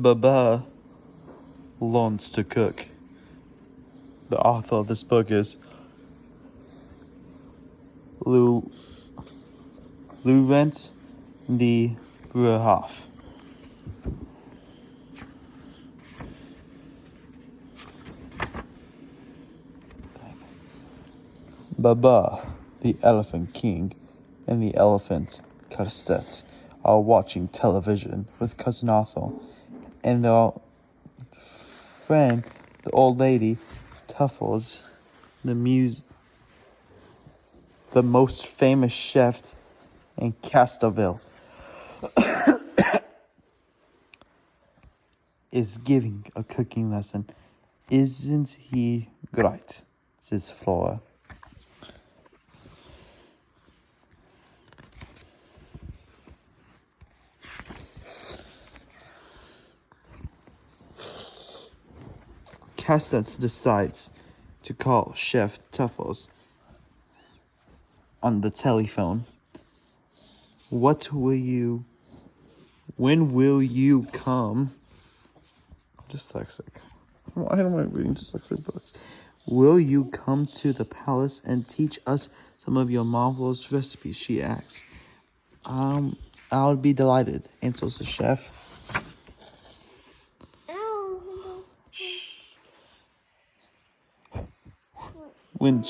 Baba learns to cook. The author of this book is Laurent de Bruhoff. Baba, the Elephant King, and the Elephant Cassette are watching television with Cousin Arthur and their friend, the old lady, Tuffles, the most famous chef in Castleville, is giving a cooking lesson. Isn't he great? Says Flora. Cassette decides to call Chef Tuffles on the telephone. When will you come? I'm dyslexic. Why am I reading dyslexic books? Will you come to the palace and teach us some of your marvelous recipes? She asks. I'll be delighted, answers the chef. When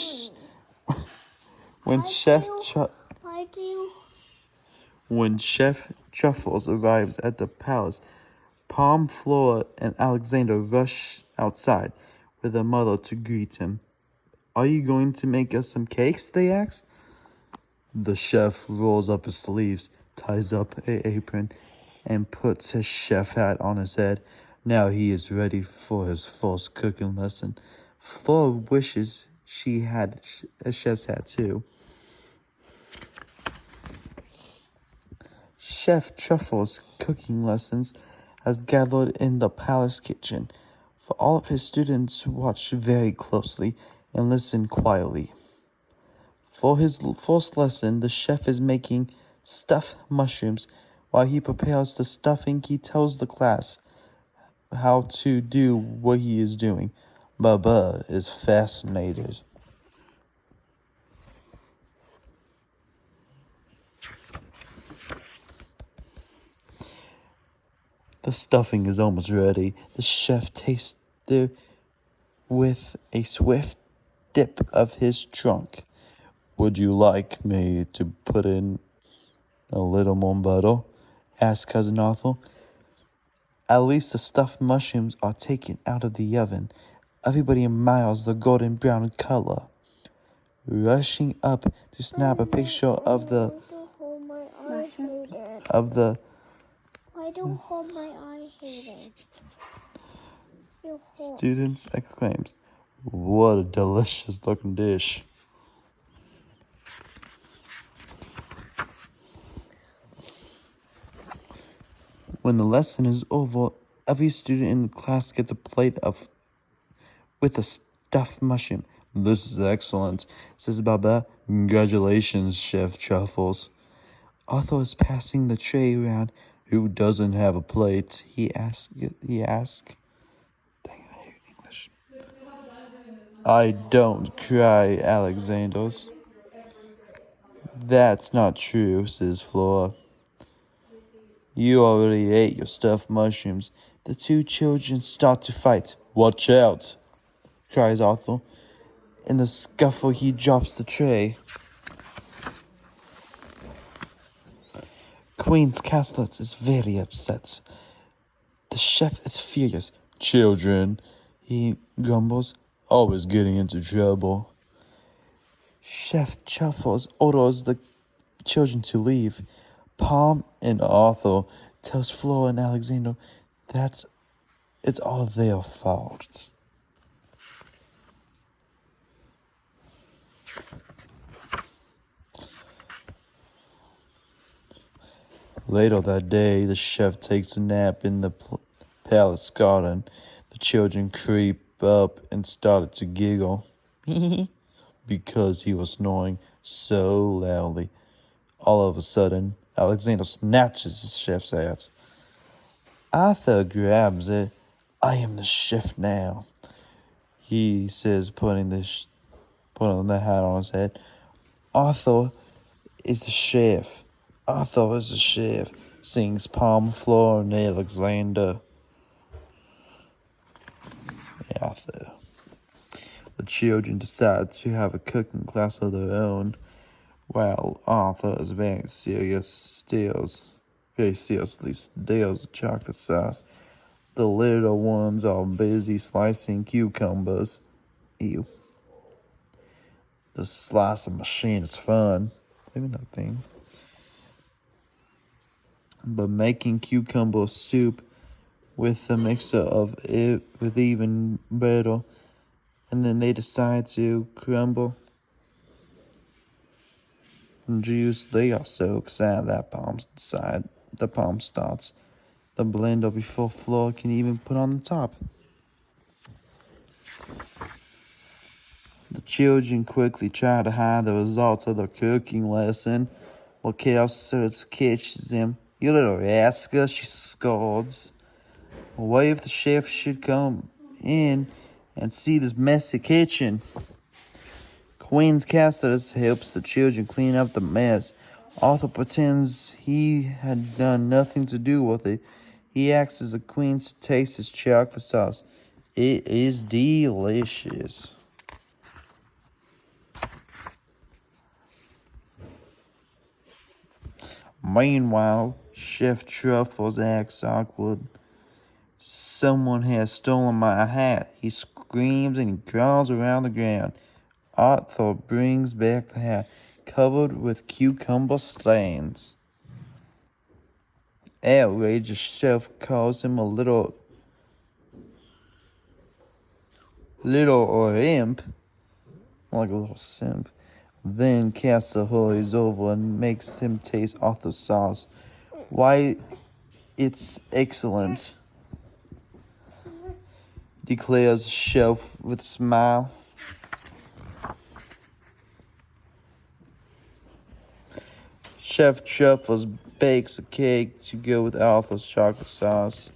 Chef Truffles arrives at the palace, Palm, Flora, and Alexander rush outside with their mother to greet him. Are you going to make us some cakes? They ask. The chef rolls up his sleeves, ties up an apron, and puts his chef hat on his head. Now he is ready for his first cooking lesson. Flora wishes she had a chef's hat too. Chef Truffles' cooking lessons has gathered in the palace kitchen, for all of his students watch very closely and listen quietly. For his first lesson, the chef is making stuffed mushrooms. While he prepares the stuffing, he tells the class how to do what he is doing. Baba is fascinated. The stuffing is almost ready. The chef tastes it with a swift dip of his trunk. Would you like me to put in a little more butter? Asked Cousin Arthur. At least the stuffed mushrooms are taken out of the oven. Everybody admires the golden brown color. Rushing up to snap a picture of the I don't hold my eye, Hayden. Students exclaims, "What a delicious looking dish." When the lesson is over, every student in the class gets a plate with a stuffed mushroom. This is excellent, says Baba. Congratulations, Chef Truffles. Arthur is passing the tray around. Who doesn't have a plate? He asked. Dang, I hate English. I don't cry, Alexander's. That's not true, says Flora. You already ate your stuffed mushrooms. The two children start to fight. Watch out, cries Arthur. In the scuffle, he drops the tray. Queen's Castellet is very upset. The chef is furious. Children, he grumbles, always getting into trouble. Chef Truffles orders the children to leave. Palm and Arthur tells Flora and Alexander that it's all their fault. Later that day, the chef takes a nap in the palace garden. The children creep up and started to giggle because he was snoring so loudly. All of a sudden, Alexander snatches his chef's hat. Arthur grabs it. I am the chef now, he says, putting the hat on his head. Arthur is the chef. Arthur is the chef, sings Palm Floor and Alexander. Arthur. The children decide to have a cooking class of their own, while Arthur is very seriously steals the chocolate sauce. The little ones are busy slicing cucumbers. Ew. The slicing machine is fun. Maybe nothing. But making cucumber soup with a mixture of it with even better. And then they decide to crumble and juice. They are so excited that the palm starts the blender before Flora can even put on the top. The children quickly try to hide the results of their cooking lesson, while Chaos catches them. You little rascal, she scolds. What if the chef should come in and see this messy kitchen? Queen's Cassius helps the children clean up the mess. Arthur pretends he had done nothing to do with it. He asks the queen to taste his chocolate sauce. It is delicious. Meanwhile, Chef Truffles acts awkward. Someone has stolen my hat. He screams and he crawls around the ground. Arthur brings back the hat, covered with cucumber stains. Outraged, the chef calls him a little imp, like a little simp. Then Castor hurries over and makes him taste Arthur's sauce. Why, it's excellent, declares the chef with a smile. Chef Truffles bakes a cake to go with Arthur's chocolate sauce.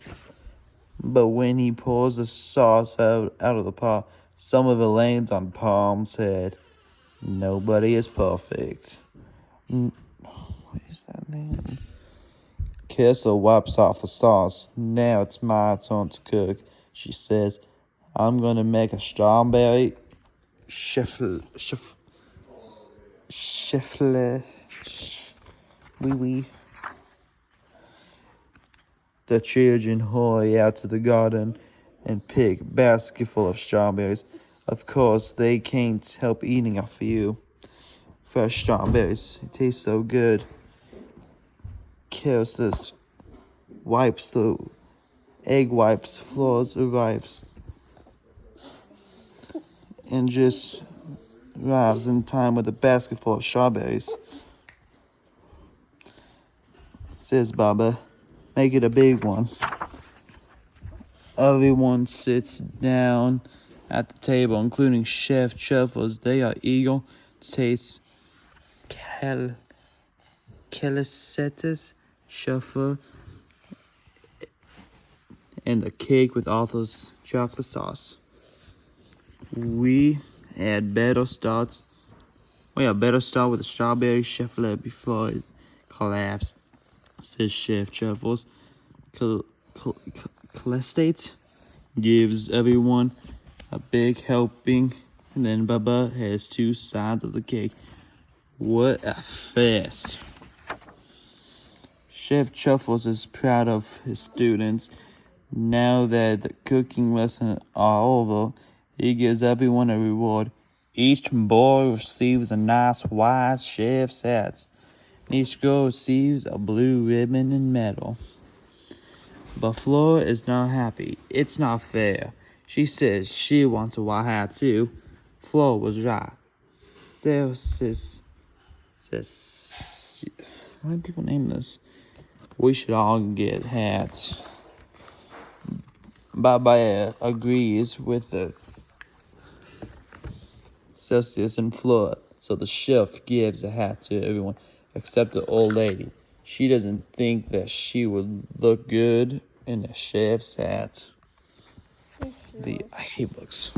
But when he pours the sauce out of the pot, some of it lands on Palm's head. Nobody is perfect. What is that name? Kessel wipes off the sauce. Now it's my turn to cook, she says. I'm going to make a strawberry oui. The children hurry out to the garden and pick a basket full of strawberries. Of course, they can't help eating a few. Fresh strawberries, it tastes so good. Kirsten wipes the egg wipes, floors arrives, and just arrives in time with a basket full of strawberries. Says Baba, make it a big one. Everyone sits down at the table, including Chef Truffles. They are eager to taste Calicetus shuffle and the cake with Arthur's chocolate sauce. We had better start with the strawberry shuffle before it collapsed, says Chef Truffles. Calestate gives everyone a big helping, and then Baba has two sides of the cake. What a fest. Chef Truffles is proud of his students. Now that the cooking lessons are over, he gives everyone a reward. Each boy receives a nice white chef's hat. Each girl receives a blue ribbon and medal. But Flora is not happy. It's not fair. She says she wants a white hat too. Flora was right. Says, why do people name this? We should all get hats. Baba agrees with the Celsius and Flora, so the chef gives a hat to everyone except the old lady. She doesn't think that she would look good And the chef sat. This I hate books.